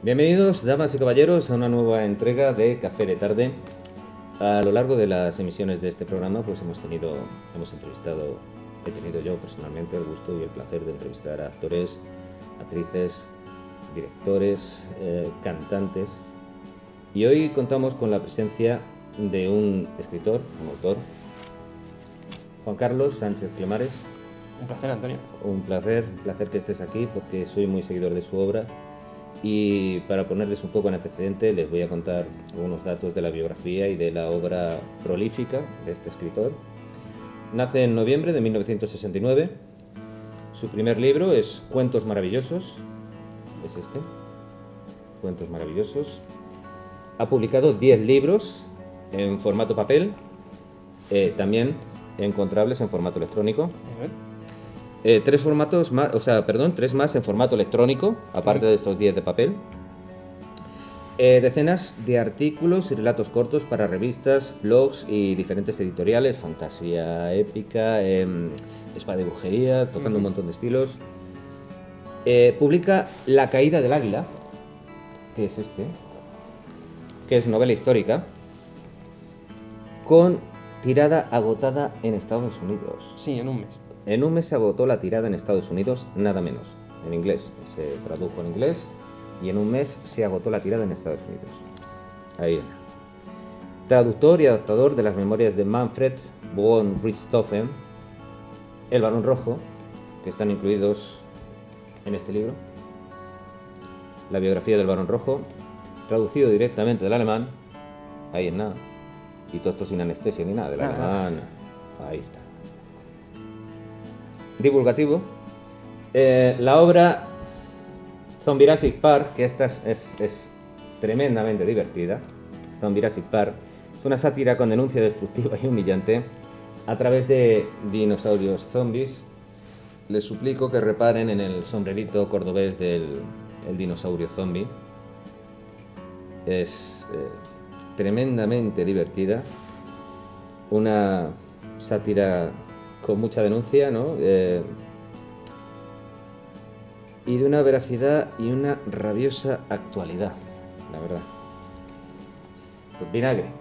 Bienvenidos, damas y caballeros, a una nueva entrega de Café de Tarde. A lo largo de las emisiones de este programa, pues hemos entrevistado, he tenido yo personalmente el gusto y el placer de entrevistar a actores, actrices, directores, cantantes. Y hoy contamos con la presencia de un escritor, un autor, Juan Carlos Sánchez Clemares. Un placer, Antonio. Un placer que estés aquí porque soy muy seguidor de su obra. Y para ponerles un poco en antecedente, les voy a contar algunos datos de la biografía y de la obra prolífica de este escritor. Nace en noviembre de 1969. Su primer libro es Cuentos Maravillosos. Es este. Cuentos Maravillosos. Ha publicado 10 libros en formato papel, también encontrables en formato electrónico. Tres más en formato electrónico, aparte de estos 10 de papel. Decenas de artículos y relatos cortos para revistas, blogs y diferentes editoriales, fantasía épica, espadibujería, tocando un montón de estilos. Publica La caída del águila, que es este, que es novela histórica, con tirada agotada en Estados Unidos. Sí, en un mes. En un mes se agotó la tirada en Estados Unidos, nada menos. En inglés, se tradujo en inglés y en un mes se agotó la tirada en Estados Unidos. Ahí era. Traductor y adaptador de las memorias de Manfred von Richthofen, El Barón Rojo, que están incluidos en este libro. La biografía del Barón Rojo, traducido directamente del alemán, ahí en nada. Y todo esto sin anestesia ni nada, del alemán. Ahí está. Divulgativo. La obra Zombie Park, que esta es tremendamente divertida. Zombie Park es una sátira con denuncia destructiva y humillante a través de dinosaurios zombies. Les suplico que reparen en el sombrerito cordobés del dinosaurio zombie. Es tremendamente divertida. Una sátira con mucha denuncia, ¿no? Y de una veracidad y una rabiosa actualidad, la verdad.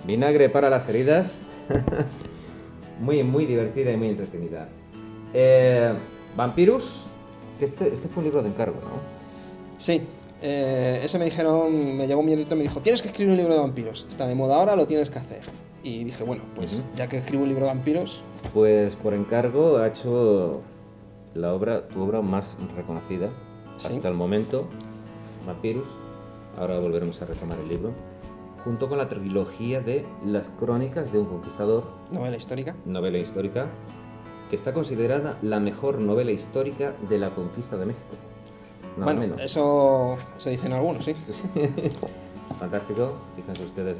Vinagre para las heridas. Muy divertida y muy entretenida. Vampirus, que este fue un libro de encargo, ¿no? Sí, ese me llegó mi editor y me dijo, tienes que escribir un libro de vampiros, está de moda ahora, lo tienes que hacer. Y dije, bueno, pues ya que escribo un libro de vampiros... Pues por encargo ha hecho tu obra más reconocida hasta el momento, Vampirus. Ahora volveremos a retomar el libro, junto con la trilogía de Las Crónicas de un Conquistador. Novela histórica, que está considerada la mejor novela histórica de la conquista de México. Nada menos. Eso dicen algunos, sí. Fantástico. Fíjense ustedes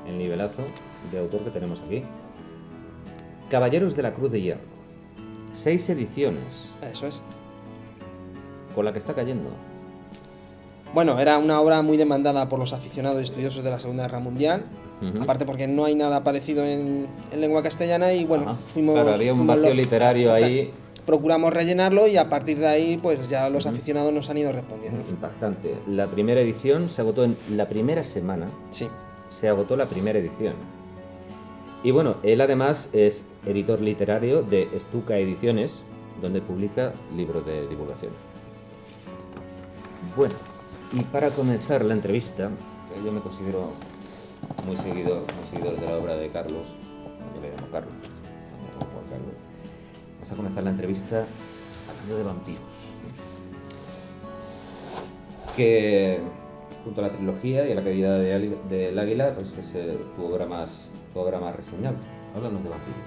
el nivelazo de autor que tenemos aquí. Caballeros de la Cruz de Hierro. 6 ediciones. Eso es. Con la que está cayendo. Bueno, era una obra muy demandada por los aficionados y estudiosos de la Segunda Guerra Mundial. Aparte porque no hay nada parecido en lengua castellana y bueno, Claro, había un vacío literario ahí. Procuramos rellenarlo y a partir de ahí pues ya los aficionados nos han ido respondiendo. Impactante. La primera edición se agotó en la primera semana. Sí. Se agotó la primera edición. Y bueno, él además es editor literario de Stuka Ediciones, donde publica libros de divulgación. Bueno, y para comenzar la entrevista, yo me considero muy seguidor de la obra de Carlos. Yo le llamo Carlos. Juan Carlos. Vamos a comenzar la entrevista hablando de vampiros. Que junto a la trilogía y a la caída del águila, pues es tu obra más reseñable. Háblanos de vampiros.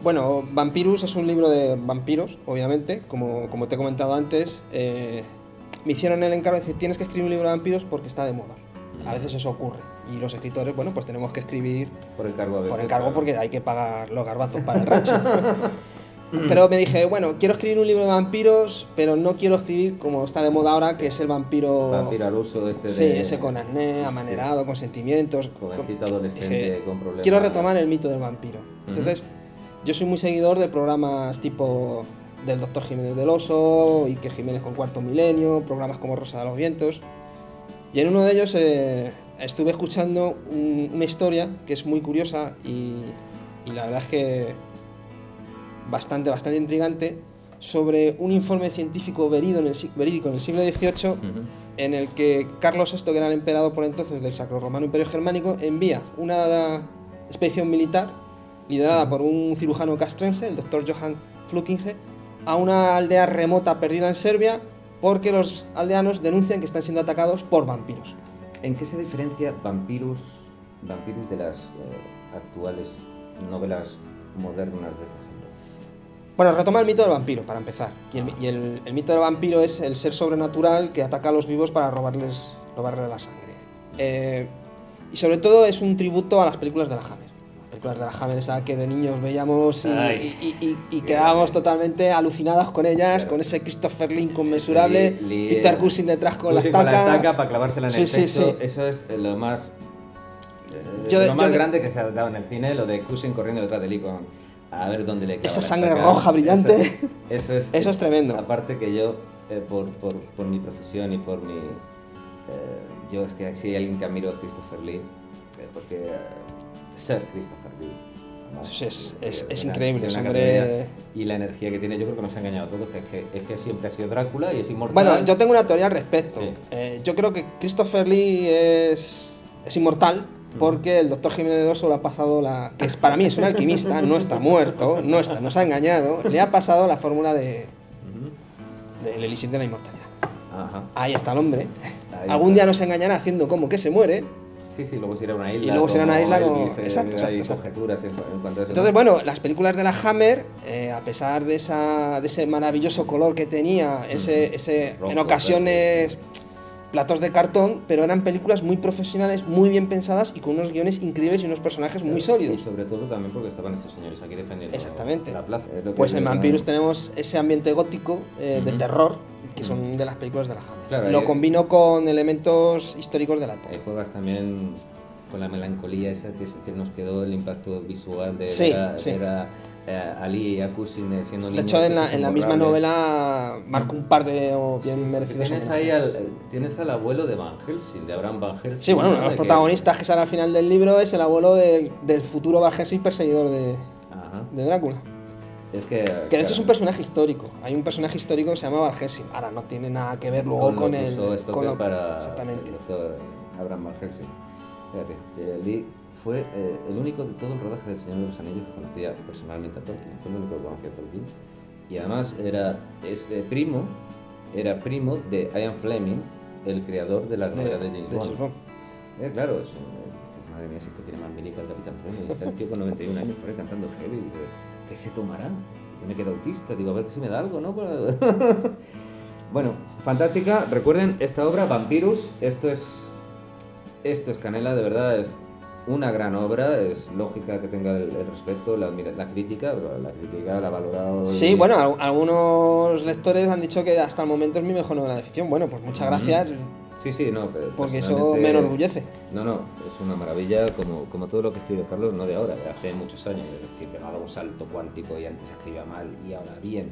Bueno, Vampirus es un libro de vampiros, obviamente, como te he comentado antes. Me hicieron el encargo de decir, tienes que escribir un libro de vampiros porque está de moda. A veces eso ocurre. Y los escritores, bueno, pues tenemos que escribir por encargo a veces, claro. Porque hay que pagar los garbazos para el rancho. Pero me dije, bueno, quiero escribir un libro de vampiros, pero no quiero escribir como está de moda ahora, que es el vampiro... Vampiro al uso Sí, ese con acné, amanerado, con sentimientos. Jovencito adolescente con problemas. Quiero retomar el mito del vampiro. Entonces, yo soy muy seguidor de programas tipo del Dr. Jiménez del Oso, Iker Jiménez con Cuarto Milenio, programas como Rosa de los Vientos. Y en uno de ellos estuve escuchando una historia que es muy curiosa y la verdad es que bastante intrigante, sobre un informe científico verídico en el siglo XVIII, en el que Carlos VI, que era el emperador por entonces del Sacro Romano Imperio Germánico, envía una expedición militar liderada por un cirujano castrense, el doctor Johann Flukinge, a una aldea remota perdida en Serbia, porque los aldeanos denuncian que están siendo atacados por vampiros. ¿En qué se diferencia Vampirus de las actuales novelas modernas de esta gente? Bueno, retoma el mito del vampiro, para empezar. Y el mito del vampiro es el ser sobrenatural que ataca a los vivos para robarles la sangre. Y sobre todo es un tributo a las películas de la Hammer. Películas de la Hammer, esa que de niños veíamos y quedábamos totalmente alucinadas con ellas, claro, con ese Christopher Lee inconmensurable, Peter Cushing detrás con la estaca para clavársela en el pecho. Sí. Eso es lo más grande que se ha dado en el cine, lo de Cushing corriendo detrás de Lee con a ver dónde le clava esa sangre roja brillante. Eso es tremendo. Aparte que yo, por mi profesión y por mi... yo es que si hay alguien que admiro a Christopher Lee, porque ser Christopher Lee... Es increíble, ese hombre... Y la energía que tiene, yo creo que nos ha engañado a todos, es que siempre ha sido Drácula y es inmortal. Bueno, yo tengo una teoría al respecto. Sí. Yo creo que Christopher Lee es inmortal, porque el doctor Jiménez de Oso le ha pasado que para mí es un alquimista, no está muerto, nos ha engañado, le ha pasado la fórmula del elixir de la inmortalidad. Ajá. Ahí está el hombre. Algún día nos engañará haciendo como que se muere. Sí, luego se irá a una isla. Y luego se irá a una isla como... Exacto. Entonces, bueno, las películas de la Hammer, a pesar de ese maravilloso color que tenía, ese rojo, en ocasiones... platos de cartón, pero eran películas muy profesionales, muy bien pensadas y con unos guiones increíbles y unos personajes muy sólidos. Y sobre todo también porque estaban estos señores aquí defendiendo la plaza. Pues en Vampirus tenemos ese ambiente gótico de terror, que son de las películas de la Hammer. Claro, lo combino con elementos históricos de la época. Juegas también con la melancolía esa que nos quedó, el impacto visual de ver a Lee y a Cushing siendo niños. De hecho, en la misma novela marca un par de bien merecidos. Tienes al abuelo de Van Helsing, de Abraham Van Helsing. Sí, bueno, uno de los protagonistas que sale al final del libro es el abuelo del futuro Van Helsing perseguidor de Drácula. Que de hecho es un personaje histórico. Hay un personaje histórico que se llama Van Helsing. Ahora no tiene nada que ver luego con el... Exactamente. El doctor Abraham Van Helsing. Fíjate, Lee fue el único de todo el rodaje del Señor de los Anillos que conocía personalmente a Tolkien. Fue el único que conocía a Tolkien. Y además era primo de Ian Fleming, el creador de las novelas de James Bond. Claro, madre mía, si es que tiene más mili que el Capitán Trueno. Y está el tío con 91 años por ahí cantando heavy. ¿Qué se tomará? Yo me quedo autista, digo, a ver si me da algo, ¿no? Bueno, fantástica. Recuerden esta obra, Vampirus. Esto es canela, de verdad, es una gran obra. Es lógica que tenga el respeto, la crítica la ha valorado. Sí, bueno, algunos lectores han dicho que hasta el momento es mi mejor novela de ficción. Bueno, pues muchas gracias. Sí, no, pero porque eso me enorgullece. No, es una maravilla, como todo lo que escribe Carlos, no de ahora, de hace muchos años. Es decir, que no ha dado un salto cuántico y antes escribía mal y ahora bien.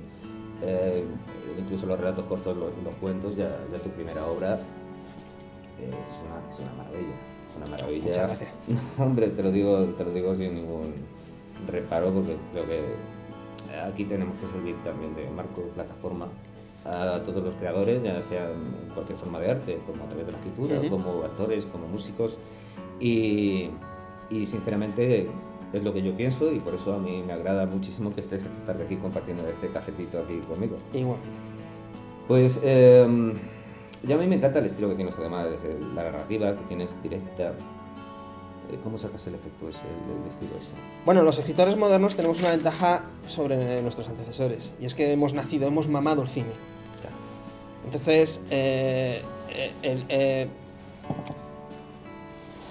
Incluso los relatos cortos, los cuentos, ya tu primera obra es una maravilla. Es una maravilla. Muchas gracias. Hombre, te lo digo sin ningún reparo, porque creo que aquí tenemos que servir también de marco, plataforma a todos los creadores, ya sea en cualquier forma de arte, como a través de la escritura, como actores, como músicos, y sinceramente es lo que yo pienso, y por eso a mí me agrada muchísimo que estés esta tarde aquí compartiendo este cafetito aquí conmigo. Igual. Pues ya a mí me encanta el estilo que tienes, además, la narrativa que tienes directa. ¿Cómo sacas el efecto ese, el estilo ese? Bueno, los escritores modernos tenemos una ventaja sobre nuestros antecesores, y es que hemos mamado el cine. Claro. Entonces,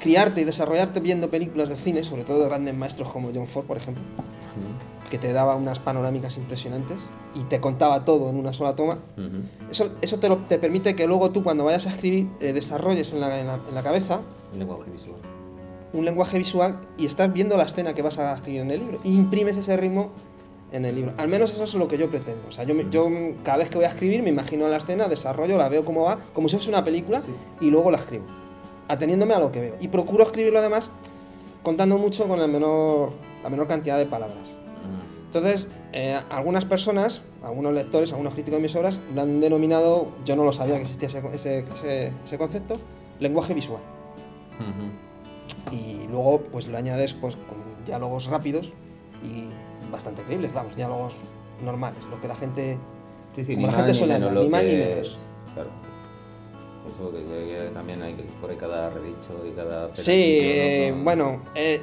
criarte y desarrollarte viendo películas de cine, sobre todo de grandes maestros como John Ford, por ejemplo, que te daba unas panorámicas impresionantes y te contaba todo en una sola toma. Eso te permite que luego tú, cuando vayas a escribir, desarrolles en la cabeza un lenguaje visual y estás viendo la escena que vas a escribir en el libro, y imprimes ese ritmo en el libro. Al menos eso es lo que yo pretendo. O sea, yo cada vez que voy a escribir me imagino la escena, desarrollo, la veo cómo va, como si fuese una película, Sí. y luego la escribo, ateniéndome a lo que veo. Y procuro escribirlo además contando mucho con la menor cantidad de palabras. Entonces, algunas personas, algunos lectores, algunos críticos de mis obras, lo han denominado, yo no lo sabía que existía ese concepto, lenguaje visual. Y luego pues lo añades pues con diálogos rápidos y bastante creíbles, vamos, diálogos normales, lo que la gente, Sí, como ni la más gente ni suele menos hablar, lo ni más ni que menos. es. Claro. Eso que también hay que por ahí cada redicho y cada Sí, pedacillo, ¿no? bueno,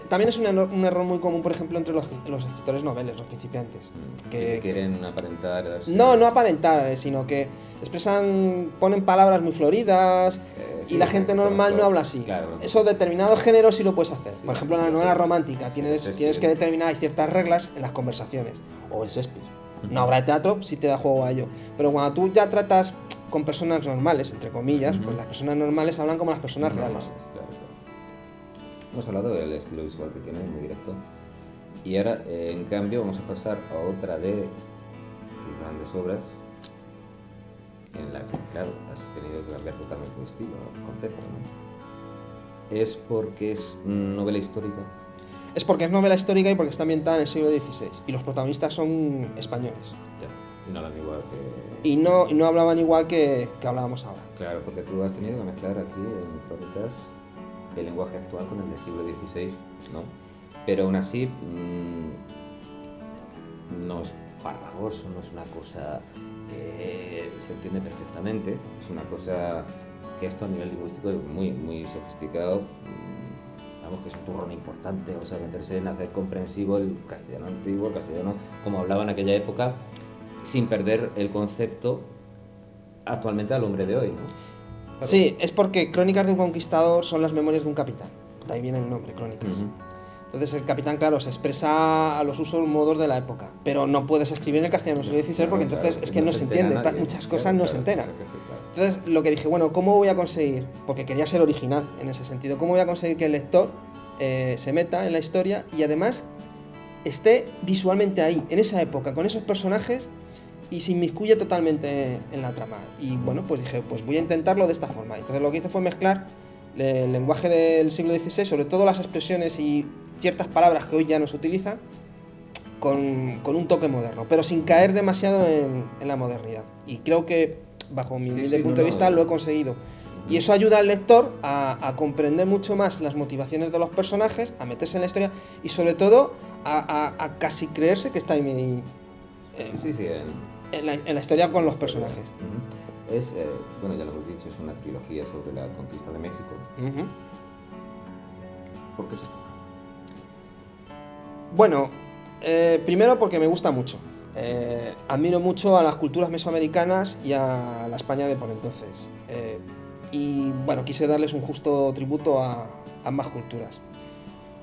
también es un error muy común, por ejemplo, entre los escritores noveles, los principiantes. Que quieren aparentar, darse... No aparentar, sino que ponen palabras muy floridas y sí, la gente normal conozco, no habla así. claro. Eso determinados géneros sí lo puedes hacer. Sí, Por ejemplo, en la yo novela sé. romántica Sí, tienes que determinar hay ciertas reglas en las conversaciones. O en Shakespeare. Una obra de teatro sí te da juego a ello. Pero cuando tú ya tratas con personas normales, entre comillas, pues las personas normales hablan como las personas reales. Claro. Hemos hablado del estilo visual que tiene, muy directo. Y ahora, en cambio, vamos a pasar a otra de tus grandes obras, en la que, claro, has tenido que cambiar totalmente de estilo, concepto, ¿no? Es porque es novela histórica. Es porque es novela histórica y porque está ambientada en el siglo XVI. Y los protagonistas son españoles. Ya, y no hablan igual que... Y no hablaban igual que hablábamos ahora. Claro, porque tú has tenido que mezclar aquí en Crónicas el lenguaje actual con el del siglo XVI, ¿no? Pero aún así no es farragoso, no es una cosa que se entiende perfectamente, es una cosa que esto a nivel lingüístico es muy, muy sofisticado. Vamos, que es un turrón importante, o sea, meterse en hacer comprensivo el castellano antiguo, el castellano como hablaba en aquella época, sin perder el concepto actualmente al hombre de hoy, ¿no? Claro. Sí, es porque Crónicas de un conquistador son las memorias de un capitán. De ahí viene el nombre, Crónicas. Entonces el capitán, claro, se expresa a los usos modos de la época, pero no puedes escribir en el castellano del siglo XVI porque entonces es que no se entiende, muchas cosas no se enteran. Entonces lo que dije, bueno, ¿cómo voy a conseguir? Porque quería ser original en ese sentido, ¿cómo voy a conseguir que el lector se meta en la historia y además esté visualmente ahí, en esa época, con esos personajes y se inmiscuye totalmente en la trama? Y bueno, pues dije, pues voy a intentarlo de esta forma. Entonces lo que hice fue mezclar el lenguaje del siglo XVI, sobre todo las expresiones y ciertas palabras que hoy ya no se utilizan, con un toque moderno, pero sin caer demasiado en la modernidad. Y creo que, bajo mi humilde punto de vista, lo he conseguido. Y eso ayuda al lector a comprender mucho más las motivaciones de los personajes, a meterse en la historia y sobre todo a casi creerse que está en la historia con los personajes. Es, bueno, ya lo hemos dicho, es una trilogía sobre la conquista de México. ¿Por qué se toma? Bueno, primero porque me gusta mucho. Admiro mucho a las culturas mesoamericanas y a la España de por entonces. Y bueno, quise darles un justo tributo a ambas culturas.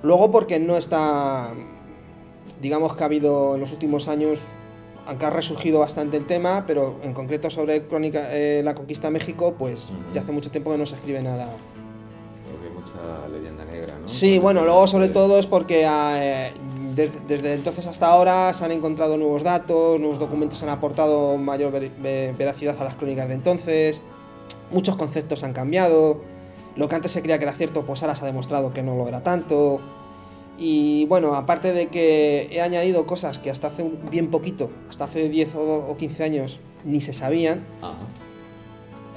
Luego porque no está, digamos que ha habido en los últimos años, aunque ha resurgido bastante el tema, pero en concreto sobre la conquista de México, pues ya hace mucho tiempo que no se escribe nada. Porque hay mucha leyenda negra, ¿no? Sí, bueno, luego sobre todo es porque desde entonces hasta ahora se han encontrado nuevos datos, nuevos documentos han aportado mayor veracidad a las crónicas de entonces, muchos conceptos han cambiado, lo que antes se creía que era cierto, pues ahora se ha demostrado que no lo era tanto. Y bueno, aparte de que he añadido cosas que hasta hace bien poquito, hasta hace 10 o 15 años, ni se sabían.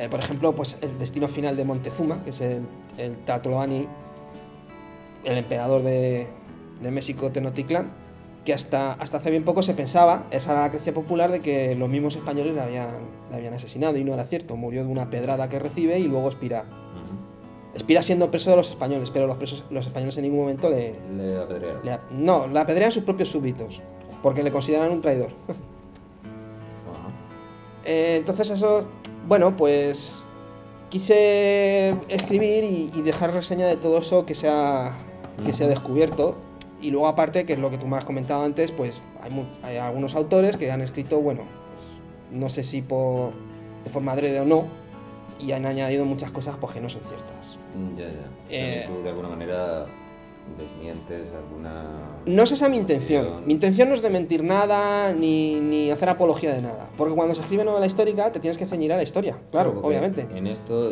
Por ejemplo, pues el destino final de Montezuma, que es el Tlatoani, el emperador de México Tenochtitlán, que hasta hace bien poco se pensaba, esa era la creencia popular, de que los mismos españoles le habían asesinado, y no era cierto. Murió de una pedrada que recibe y luego expira. Expira siendo preso de los españoles, pero los españoles en ningún momento le apedrearon. No, le apedrean sus propios súbditos, porque le consideran un traidor. Entonces eso, bueno, pues quise escribir y dejar reseña de todo eso que se ha descubierto. Y luego aparte, que es lo que tú me has comentado antes, pues hay algunos autores que han escrito, bueno, pues, no sé si de forma adrede o no, y han añadido muchas cosas pues que no son ciertas. Tú de alguna manera desmientes alguna... No es esa mi intención. Mi intención no es de mentir nada ni hacer apología de nada. Porque cuando se escribe novela histórica te tienes que ceñir a la historia, claro, obviamente. En esto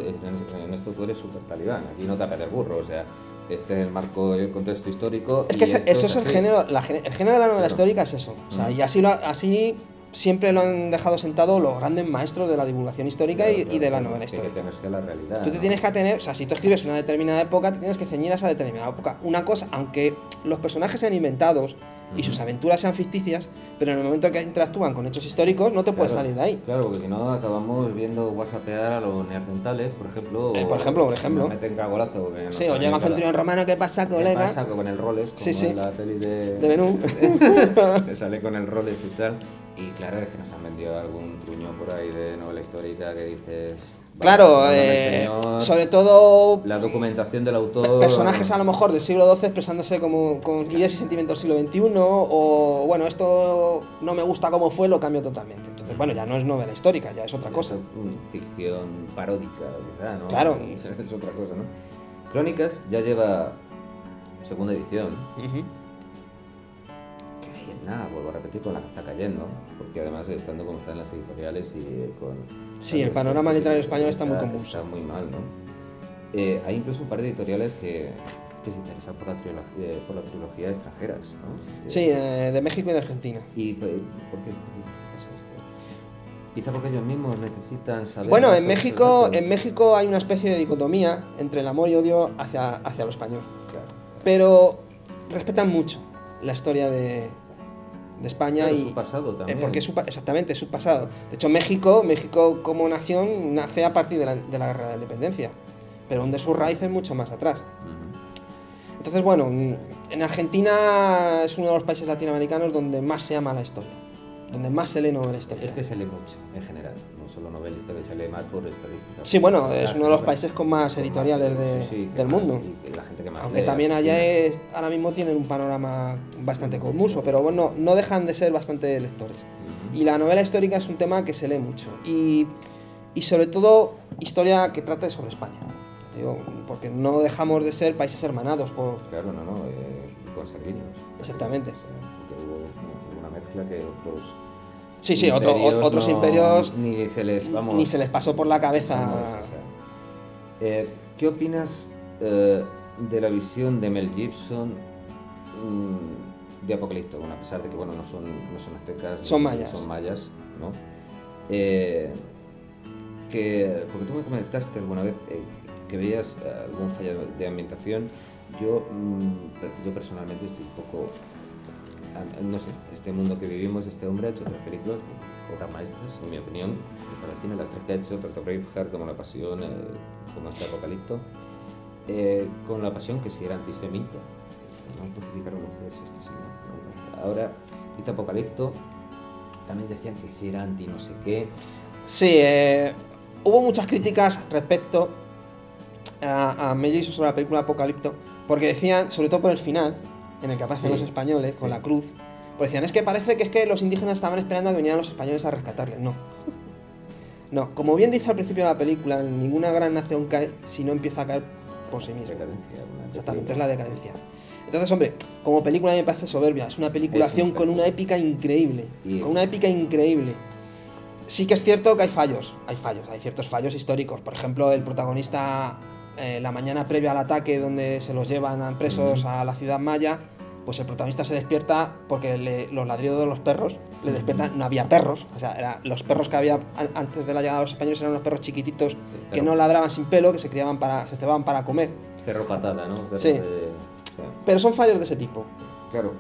tú eres súper talibán, aquí no te apete el burro, o sea, este es el marco, el contexto histórico. Es que eso es el género, el género de la novela histórica es eso. O sea, y así siempre lo han dejado sentado los grandes maestros de la divulgación histórica y de la novela histórica. Tiene que tenerse a la realidad. Tú te tienes que atener, o sea, si tú escribes una determinada época, te tienes que ceñir a esa determinada época. Una cosa, aunque los personajes sean inventados y sus aventuras sean ficticias, pero en el momento que interactúan con hechos históricos, no te puedes salir de ahí. Claro, porque si no acabamos viendo whatsappear a los neandertales, por ejemplo. Por ejemplo. Meten cagolazo. Sí, o llega un centurión romano, ¿qué pasa, colega? ¿Qué pasa con el Rolex? Como en la peli de Menú. Que sale con el Rolex y tal. Y claro, es que nos han vendido algún truño por ahí de novela histórica que dices... Claro, sobre todo... La documentación del autor... Personajes a lo mejor del siglo XII expresándose con ideas y sentimientos del siglo XXI, o bueno, esto no me gusta como fue, lo cambio totalmente. Entonces, bueno, ya no es novela histórica, ya es otra cosa. Es ficción paródica, ¿verdad? ¿No? Claro. Es otra cosa, ¿no? Crónicas ya lleva segunda edición. Nada, vuelvo a repetir, con la que está cayendo, porque además estando como están las editoriales y con... Sí, el panorama literario español está muy convulso. Está muy mal, ¿no? Hay incluso un par de editoriales que se interesan por la trilogía extranjeras, ¿no? Sí, de México y de Argentina. ¿Y por qué pasa esto? Quizá porque ellos mismos necesitan saber... Bueno, en México hay una especie de dicotomía entre el amor y odio hacia lo español. Claro. Pero respetan mucho la historia de España, claro, y su pasado también. Porque exactamente es su pasado. De hecho, México como nación nace a partir de la Guerra de la Independencia, pero hunde sus raíces mucho más atrás. Entonces, bueno, en Argentina es uno de los países latinoamericanos donde más se ama la historia, donde más se lee novela histórica. Es que se lee mucho, en general, no solo novela histórica, se lee más por estadística. Sí, bueno, es uno de los países con más editoriales del mundo. Y la gente que más aunque lee, también allá ahora mismo tienen un panorama bastante convulso, pero bueno, no dejan de ser bastante lectores. Y la novela histórica es un tema que se lee mucho. Y sobre todo, historia que trate sobre España. Digo, porque no dejamos de ser países hermanados por... Claro, consanguíneos. Exactamente. O sea, porque hubo una mezcla que otros... Sí, otros imperios ni se les pasó por la cabeza. ¿Qué opinas de la visión de Mel Gibson de Apocalipto? Bueno, a pesar de que bueno, no son aztecas, son mayas, ¿no? Porque tú me comentaste alguna vez que veías algún fallo de ambientación. Yo personalmente estoy un poco... No sé, este mundo que vivimos, este hombre ha hecho 3 películas, obras maestras, en mi opinión, para el cine, las 3 que ha hecho, tanto Braveheart como La Pasión, como este Apocalipto, con La Pasión, que si era antisemita, no justificaron ustedes este signo. Ahora, hizo Apocalipto, también decían que si era anti no sé qué. Sí, hubo muchas críticas respecto a Mel Gibson sobre la película Apocalipto, porque decían, sobre todo por el final, en el que aparecen los españoles con la cruz, pues decían, es que parece que los indígenas estaban esperando a que vinieran los españoles a rescatarles. No, como bien dice al principio de la película, ninguna gran nación cae si no empieza a caer por sí misma. Exactamente, es la decadencia. Entonces, hombre, como película a mí me parece soberbia, es una peliculación con una épica increíble, Sí que es cierto que hay ciertos fallos históricos. Por ejemplo, el protagonista, la mañana previa al ataque donde se los llevan presos a la ciudad maya, pues el protagonista se despierta porque los ladridos de los perros le despiertan. No había perros, o sea, los perros que había antes de la llegada de los españoles eran unos perros chiquititos que no ladraban sin pelo, que se cebaban para comer. Perro patata, ¿no? Pero son fallos de ese tipo. Claro.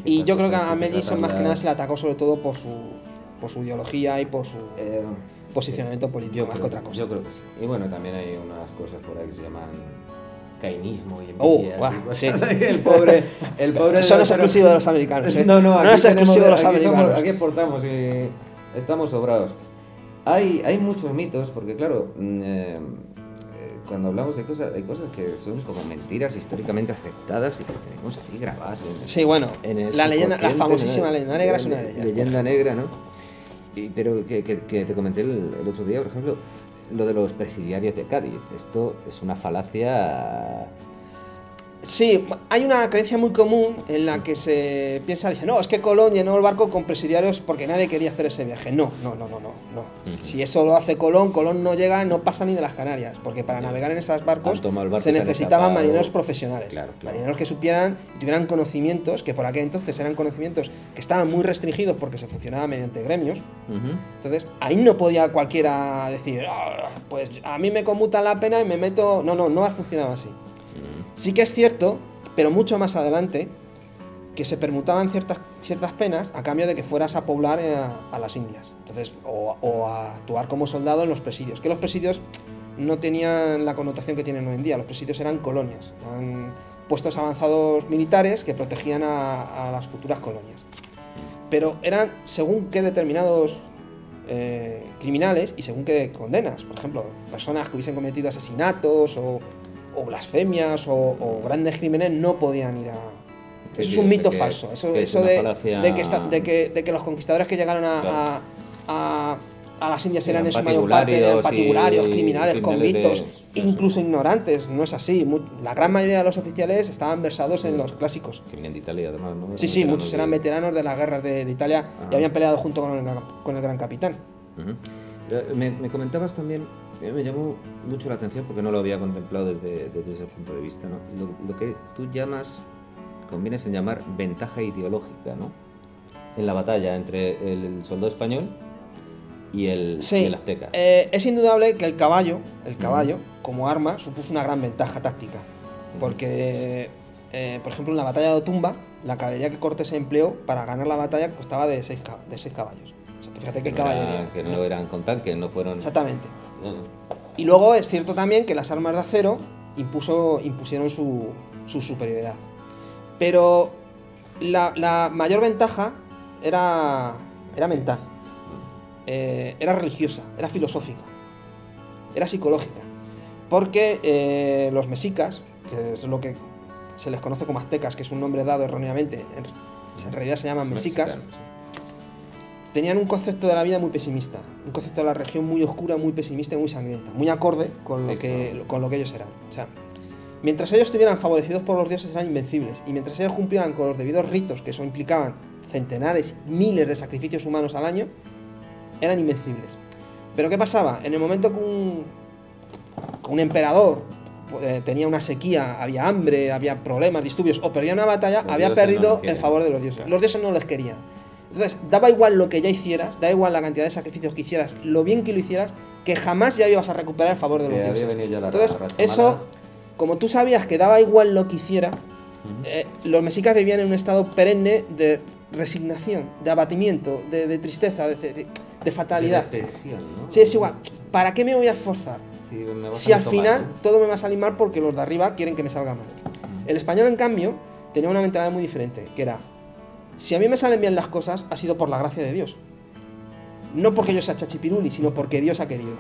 Y yo creo que a Mel Gibson más que nada se le atacó sobre todo por su ideología y por su posicionamiento político, más que otra cosa. Yo creo que sí. Y bueno, también hay unas cosas por ahí que se llaman cainismo y envidia. Sí. el pobre eso no es exclusivo de los americanos. No es exclusivo de los americanos. Aquí exportamos y estamos sobrados. Hay muchos mitos, porque claro, cuando hablamos de cosas, hay cosas que son como mentiras históricamente aceptadas y que tenemos aquí grabadas. Sí, bueno, la famosísima leyenda negra es una de ellas. Leyenda negra, ¿no? Pero que te comenté el otro día, por ejemplo, lo de los presidiarios de Cádiz. Esto es una falacia Sí, hay una creencia muy común en la que se piensa, dice, no, es que Colón llenó el barco con presidiarios porque nadie quería hacer ese viaje. No. Si eso lo hace Colón, Colón no llega, no pasa ni de las Canarias, porque para navegar en esos barcos se necesitaban marineros profesionales, marineros que supieran y tuvieran conocimientos, que por aquel entonces eran conocimientos que estaban muy restringidos porque se funcionaba mediante gremios. Entonces, ahí no podía cualquiera decir, pues a mí me conmutan la pena y me meto... No ha funcionado así. Sí que es cierto, pero mucho más adelante, que se permutaban ciertas penas a cambio de que fueras a poblar a las Indias. Entonces, o a actuar como soldado en los presidios. Que los presidios no tenían la connotación que tienen hoy en día. Los presidios eran colonias, eran puestos avanzados militares que protegían a las futuras colonias. Pero eran según qué determinados criminales y según qué condenas. Por ejemplo, personas que hubiesen cometido asesinatos o blasfemias o grandes crímenes no podían ir a... Eso es un mito falso. Eso de que los conquistadores que llegaron a las Indias eran en su mayor parte eran patibularios, criminales, convictos, incluso ignorantes. No es así. La gran mayoría de los oficiales estaban versados en los clásicos. Que venían de Italia, además, ¿no? Sí, muchos eran veteranos de las guerras de Italia y habían peleado junto con el gran capitán. Me comentabas también, me llamó mucho la atención porque no lo había contemplado desde ese punto de vista, ¿no? Lo que tú convienes en llamar ventaja ideológica, ¿no? En la batalla entre el soldado español y el azteca. Es indudable que el caballo, como arma, supuso una gran ventaja táctica. Porque, por ejemplo, en la batalla de Otumba, la caballería que Cortés empleó para ganar la batalla costaba de 6 caballos. Fíjate que que no eran con tanques, no fueron... Exactamente. Y luego es cierto también que las armas de acero impusieron su superioridad. Pero la mayor ventaja era mental, era religiosa, era filosófica, era psicológica. Porque los mexicas, que es lo que se les conoce como aztecas, que es un nombre dado erróneamente, en realidad se llaman mexicas, tenían un concepto de la vida muy pesimista, un concepto de la región muy oscura, muy pesimista y muy sangrienta, muy acorde con lo que ellos eran. O sea, mientras ellos estuvieran favorecidos por los dioses eran invencibles, y mientras ellos cumplieran con los debidos ritos, que eso implicaban centenares, miles de sacrificios humanos al año, eran invencibles. Pero ¿qué pasaba? En el momento que un emperador tenía una sequía, había hambre, había problemas, disturbios, o perdía una batalla, había perdido el favor de los dioses. Claro. Los dioses no les querían. Entonces, daba igual lo que ya hicieras, daba igual la cantidad de sacrificios que hicieras, lo bien que lo hicieras, que jamás ya ibas a recuperar el favor de los dioses. Entonces, eso, como tú sabías que daba igual lo que hiciera, los mexicas vivían en un estado perenne de resignación, de abatimiento, de tristeza, de fatalidad. De depresión, ¿no? Sí, es igual. ¿Para qué me voy a esforzar? Si al final mal, ¿no? Todo me va a salir mal porque los de arriba quieren que me salga mal. El español, en cambio, tenía una mentalidad muy diferente, que era: si a mí me salen bien las cosas, ha sido por la gracia de Dios. No porque yo sea chachipiruli, sino porque Dios ha querido.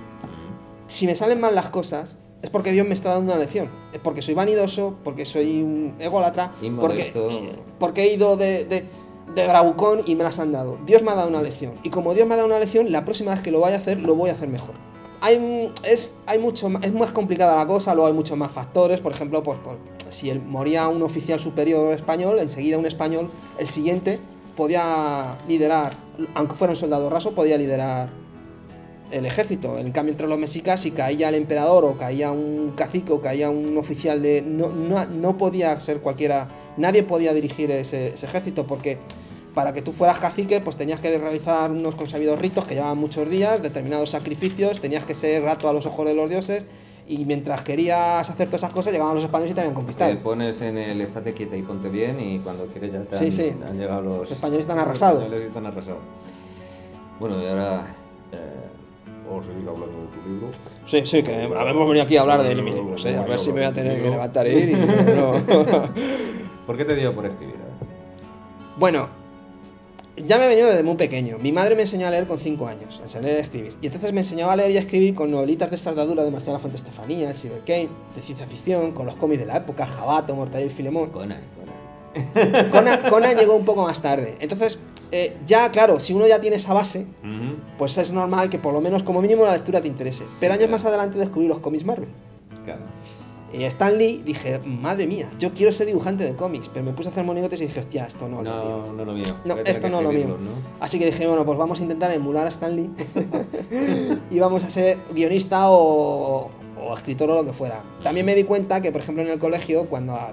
Si me salen mal las cosas, es porque Dios me está dando una lección. Es porque soy vanidoso, porque soy un ególatra, porque he ido de bravucón y me las han dado. Dios me ha dado una lección. Y como Dios me ha dado una lección, la próxima vez que lo vaya a hacer, lo voy a hacer mejor. Es más complicada la cosa, luego hay muchos más factores. Por ejemplo, si moría un oficial superior español, enseguida un español, el siguiente, podía liderar, aunque fuera un soldado raso, podía liderar el ejército. En cambio, entre los mexicas, si caía el emperador o caía un cacique o caía un oficial no podía ser cualquiera, nadie podía dirigir ese ejército, porque para que tú fueras cacique, pues tenías que realizar unos consabidos ritos que llevaban muchos días, determinados sacrificios, tenías que ser grato a los ojos de los dioses, y mientras querías hacer todas esas cosas, llegaban los españoles y te habían conquistado. Te pones en el estate quieta y ponte bien, y cuando quieres ya te han llegado los españoles están arrasados. Bueno, y ahora vamos a seguir hablando de tu libro. Sí, que hemos venido aquí a hablar de mi libro, a ver si me voy a tener que levantar y ir. ¿Por qué te dio por escribir? Bueno, ya me he venido desde muy pequeño. Mi madre me enseñó a leer con 5 años, a enseñar a escribir. Y entonces me enseñaba a leer y a escribir con novelitas de estardadura de Marcial Lafuente Estefanía, Silver Kane, de ciencia ficción, con los cómics de la época, Jabato, Mortadelo y Filemón. Conan llegó un poco más tarde. Entonces, ya claro, si uno ya tiene esa base, pues es normal que por lo menos como mínimo la lectura te interese. Pero años más adelante descubrí los cómics Marvel. Claro. Y Stan Lee, dije, madre mía, yo quiero ser dibujante de cómics, pero me puse a hacer monigotes y dije, hostia, esto no, No lo mío. no, Voy a tener esto que no es lo mío. escribirlo, ¿no? Así que dije, bueno, pues vamos a intentar emular a Stan Lee y vamos a ser guionista o escritor o lo que fuera. También me di cuenta que, por ejemplo, en el colegio,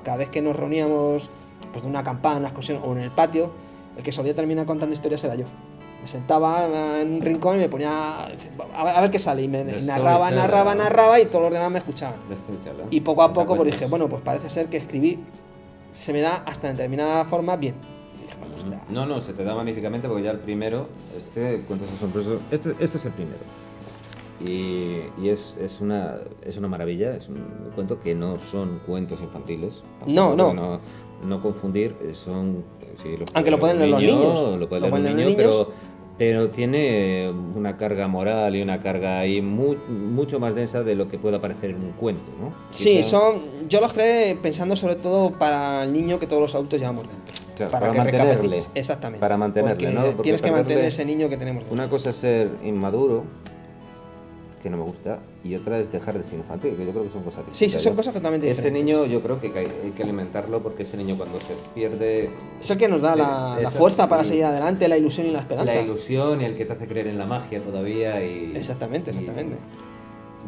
cada vez que nos reuníamos pues de una campana, una excursión o en el patio, el que solía terminar contando historias era yo. Me sentaba en un rincón y me ponía a ver qué sale y me narraba y todos los demás me escuchaban. Y poco a poco pues dije, bueno, pues parece ser que escribir se me da hasta en determinada forma bien. Y dije, bueno, pues, no, se te da magníficamente porque ya el primero, Cuentos asombrosos, este es el primero. Y es una maravilla, es un cuento que no son cuentos infantiles. No confundir, son... Sí, aunque lo pueden leer los niños. Lo pueden leer los niños, pero tiene una carga moral y una carga ahí mucho más densa de lo que pueda parecer en un cuento, ¿no? Sí, yo los creé pensando sobre todo para el niño que todos los adultos llevamos dentro. Claro, para mantenerle. Exactamente. Para mantenerle, porque ¿no? Tienes que mantener ese niño que tenemos dentro. Una cosa es ser inmaduro, que no me gusta, y otra es dejar de ser infantil, que yo creo que son cosas distintas. Sí, son cosas totalmente ese diferentes. Niño yo creo que hay que alimentarlo, porque ese niño cuando se pierde... Es el que nos da la fuerza para seguir adelante, la ilusión y la esperanza. La ilusión y el que te hace creer en la magia todavía. Exactamente.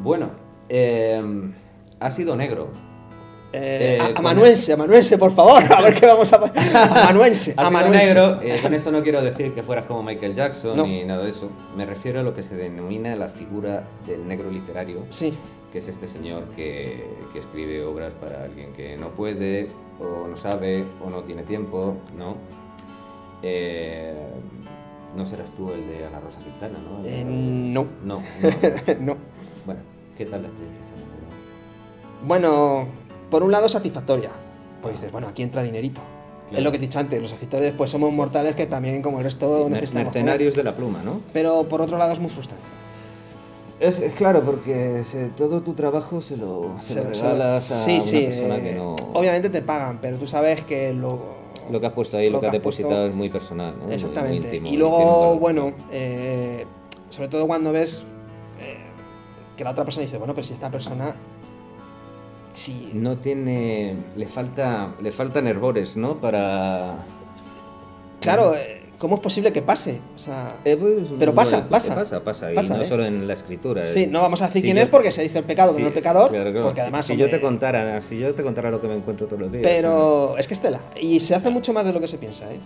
Bueno, ha sido negro. Amanuense, por favor, a ver qué vamos a... Amanuense. Negro, con esto no quiero decir que fueras como Michael Jackson ni nada de eso. Me refiero a lo que se denomina la figura del negro literario, sí, que es este señor que escribe obras para alguien que no puede, o no sabe, o no tiene tiempo, ¿no? No serás tú el de Ana Rosa Quintana, ¿no? No. No. Bueno, ¿qué tal la experiencia? Bueno, por un lado satisfactoria, pues dices, bueno, aquí entra dinerito. Claro. Es lo que he dicho antes, los escritores pues somos mortales que también como el resto necesitamos mercenarios de la pluma, ¿no? Pero por otro lado es muy frustrante. Es claro, porque todo tu trabajo se lo regalas a una persona que no... Obviamente te pagan, pero tú sabes que lo que has puesto ahí, lo que has depositado es muy personal, ¿no? Exactamente. Muy íntimo, y luego, bueno, sobre todo cuando ves que la otra persona dice, bueno, pero si esta persona... Sí. No tiene... Le faltan herbores, ¿no? Para... Claro, ¿cómo es posible que pase? O sea, pues, pero pasa. Y no solo en la escritura. Sí, no vamos a decir quién es porque se dice el pecado, que no el pecador. Claro. Porque además, si yo te contara lo que me encuentro todos los días. Pero es que es tela. Y se hace mucho más de lo que se piensa, ¿eh?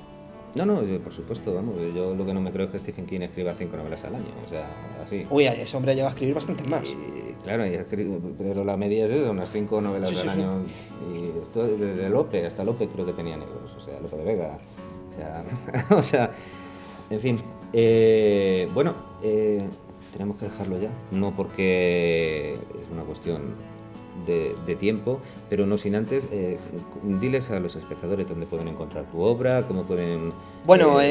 No, por supuesto, vamos. Yo lo que no me creo es que Stephen King escriba 5 novelas al año, o sea, así. Uy, ese hombre llega a escribir bastantes más. Claro, pero la media es eso, unas 5 novelas al año. Y esto desde Lope, hasta Lope creo que tenía negros, o sea, Lope de Vega. O sea, en fin. Bueno, tenemos que dejarlo ya. No porque es una cuestión de tiempo, pero no sin antes diles a los espectadores dónde pueden encontrar tu obra, cómo pueden... Bueno,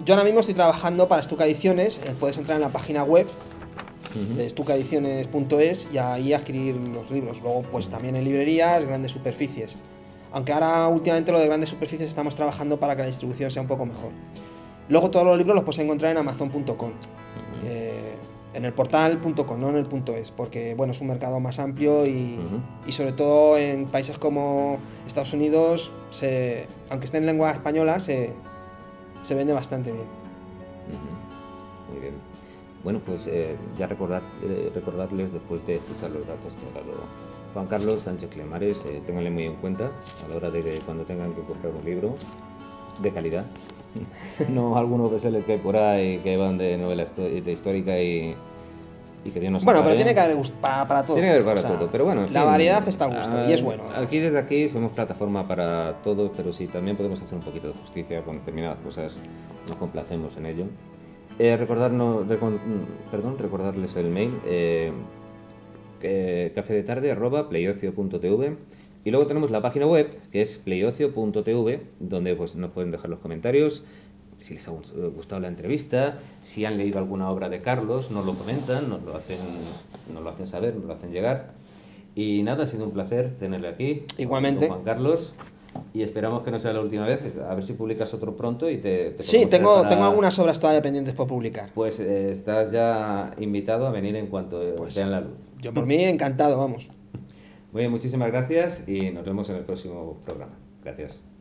yo ahora mismo estoy trabajando para Stuka Ediciones. Puedes entrar en la página web de stukaediciones.es y ahí adquirir los libros. Luego pues también en librerías, grandes superficies. Aunque ahora últimamente lo de grandes superficies estamos trabajando para que la distribución sea un poco mejor. Luego todos los libros los puedes encontrar en amazon.com. En el portal.com, no en el .es, porque bueno, es un mercado más amplio y sobre todo en países como Estados Unidos, aunque esté en lengua española, se vende bastante bien. Muy bien. Bueno, pues ya recordarles después de escuchar los datos que ha dado Juan Carlos Sánchez Clemares, ténganle muy en cuenta a la hora de que cuando tengan que comprar un libro de calidad. No algunos que se les cae por ahí que van de novela histórica y que Dios nos Bueno, ampare. pero tiene que haber gusto para todo. Tiene que haber para todo, pero bueno, en la fin, variedad está a gusto y es bueno. Aquí desde aquí somos plataforma para todos, pero sí, también podemos hacer un poquito de justicia con determinadas cosas, nos complacemos en ello. Recordarles el mail, cafedetarde@playocio.tv. Y luego tenemos la página web, que es playocio.tv, donde pues nos pueden dejar los comentarios, si les ha gustado la entrevista, si han leído alguna obra de Carlos, nos lo comentan, nos lo hacen saber, nos lo hacen llegar. Y nada, ha sido un placer tenerle aquí. Igualmente. Juan Carlos. Y esperamos que no sea la última vez, a ver si publicas otro pronto y te Sí, tengo algunas obras todavía pendientes por publicar. Pues estás ya invitado a venir en cuanto vean la luz. Yo por mí encantado, vamos. Muy bien, muchísimas gracias y nos vemos en el próximo programa. Gracias.